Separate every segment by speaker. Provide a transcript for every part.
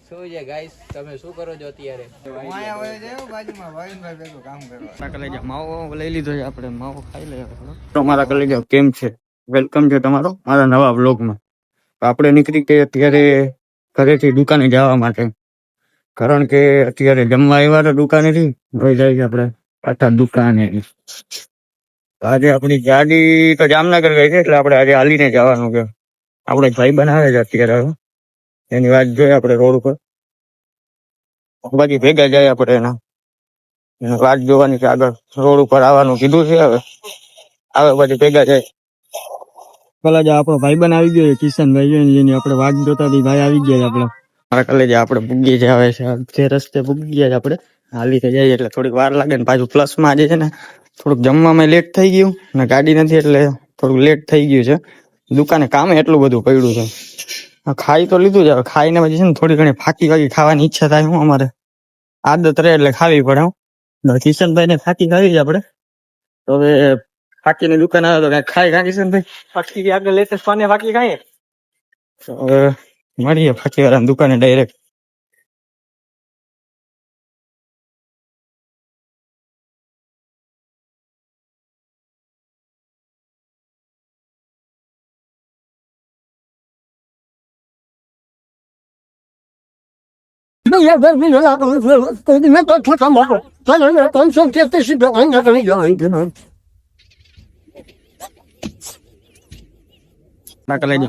Speaker 1: શું છે ગાઈસ, તમે શું કરો છો અત્યારે?
Speaker 2: માવો લઈ લીધો છે આપણે, માવો ખાઈ લઈએ. મારા કલેજા કેમ છે? વેલકમ છે તમારો મારા નવા વ્લોગમાં. આપણે નીકળી કે અત્યારે ઘરેથી દુકાને જવા માટે, કારણ કે અત્યારે જમવા આવ્યા હતા દુકાનેથી, ભાઈ જાય છે આપણે પાછા દુકાને. આજે આપણી ગાડી તો જામનગર ગઈ છે, એટલે આપણે આજે હાલીને જવાનું છે. આપણે ભાઈ બનાવે છે અત્યારે, હવે એની વાત જોઈએ આપણે રોડ ઉપર. બાકી ભેગા જાય આપણે એના વાત જોવાની છે. આગળ રોડ ઉપર આવવાનું કીધું છે, હવે આવે પછી ભેગા જાય. પેલા જે આપણો ભાઈ બન આવી ગયો કિશનભાઈ, એની આપણે વાત જોતા હતી. ભાઈ આવી ગયા આપણે મારા કલેજા. આપણે પૂગી જ આવે છે જે રસ્તે પૂગી ગયા છે. આપણે હાલી થઈ જાય એટલે થોડીક વાર લાગે ને પાછું પ્લસમાં આજે છે ને થોડુંક જમવામાં લેટ થઈ ગયું ને ગાડી નથી એટલે થોડુંક લેટ થઈ ગયું છે. દુકાને કામે એટલું બધું પડ્યું છે. ખાઈ તો લીધું છે, ખાઈને પછી છે ને થોડી ઘણી ફાકી વાકી ખાવાની ઈચ્છા થાય. હું અમારે આદત રહે એટલે ખાવી પડે. હું કિશનભાઈ ને ફાકી ખાવી છે આપણે તો હવે ફાકીની દુકાન આવે તો કઈ ખાઈ ખા કિશનભાઈ? ફાકી આગળ લેટેસ્ટ પાને ફાકી ખાઈએ તો હવે મળીએ ફાકી વાળા દુકાને ડાયરેક્ટ.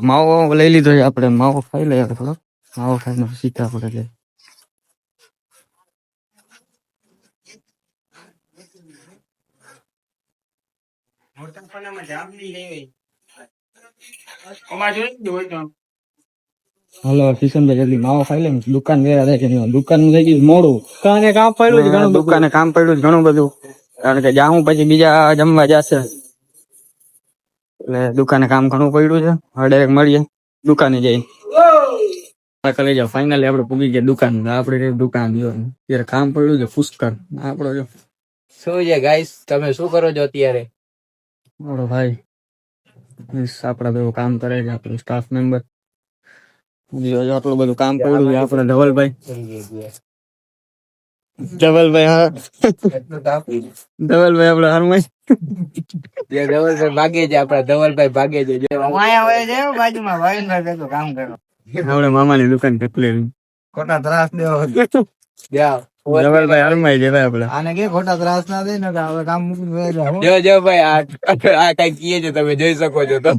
Speaker 2: માવો લઈ લીધો છે આપણે, માવો ખાઈ લઈએ. થોડો માવો ખાઈને સીધા આપણે જાય. હાલો કિશનભાઈ જલ્દી માવો ખાઈ લે. દુકાન વેરા થાય કે દુકાન થઈ ગયું મોડું. દુકાને કામ પડ્યું છે, દુકાને કામ પડ્યું છે ઘણું બધું, કારણ કે જાઉં પછી બીજા જમવા જશે એટલે દુકાને કામ ઘણું પડ્યું છે. હવે ડાયરેક્ટ મળીએ દુકાને જઈ. લઈ જાવ ફાઇનલી આપણે પૂગી ગયા દુકાન. આપણે દુકાન ત્યારે કામ પડ્યું છે પુષ્કર. આપણો જો
Speaker 1: શું છે ગાઈસ, તમે શું કરો છો અત્યારે?
Speaker 2: આપણો ભાઈ આપડા ભેગું કામ કરે છે, આપણો સ્ટાફ મેમ્બર. આટલું બધું કામ પડ્યું છે. આપણે ધવલભાઈ હા ધવલભાઈ આપડે હારમાઈ
Speaker 1: ધવલભાઈ ભાગે છે, આપડા ધવલભાઈ ભાગે છે.
Speaker 2: આપડે મામાની દુકાન કેટલી ખોટા ત્રાસ દેવા ધવલભાઈ હારમાઈ જાય. આપડે આને કે ખોટા ત્રાસ ના દે ને કામ મૂકી
Speaker 1: જો ભાઈ આ કઈ કીએ છે, તમે જોઈ શકો છો. તો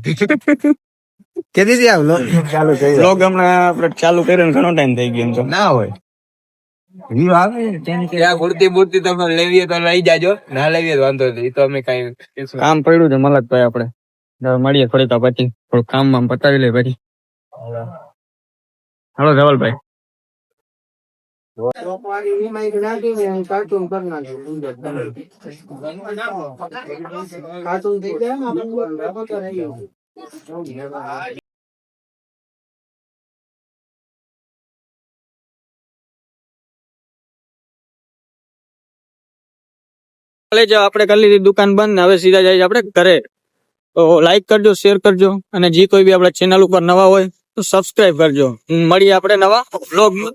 Speaker 2: કેદી ચાલુ હમણાં આપડે ચાલુ કર્યો ઘણો ટાઈમ થઈ ગયો. એમ તો ના હોય
Speaker 1: કુર્તી બુર્તી તમે લેવીએ તો લઈ જાજો, ના લેવીએ તો વાંધો નહીં. તો અમે કઈ
Speaker 2: કામ પડ્યું છે મલકભાઈ. આપડે મળીએ થોડીક પછી, થોડું કામ પતાવી લે પછી. હાલો ધવલભાઈ. આપણે કરી લીધી દુકાન બંધ. હવે સીધા જાય આપણે ઘરે. તો લાઈક કરજો, શેર કરજો, અને જે કોઈ બી આપણા ચેનલ ઉપર નવા હોય તો સબસ્ક્રાઇબ કરજો. મળીએ આપણે નવા વ્લોગમાં.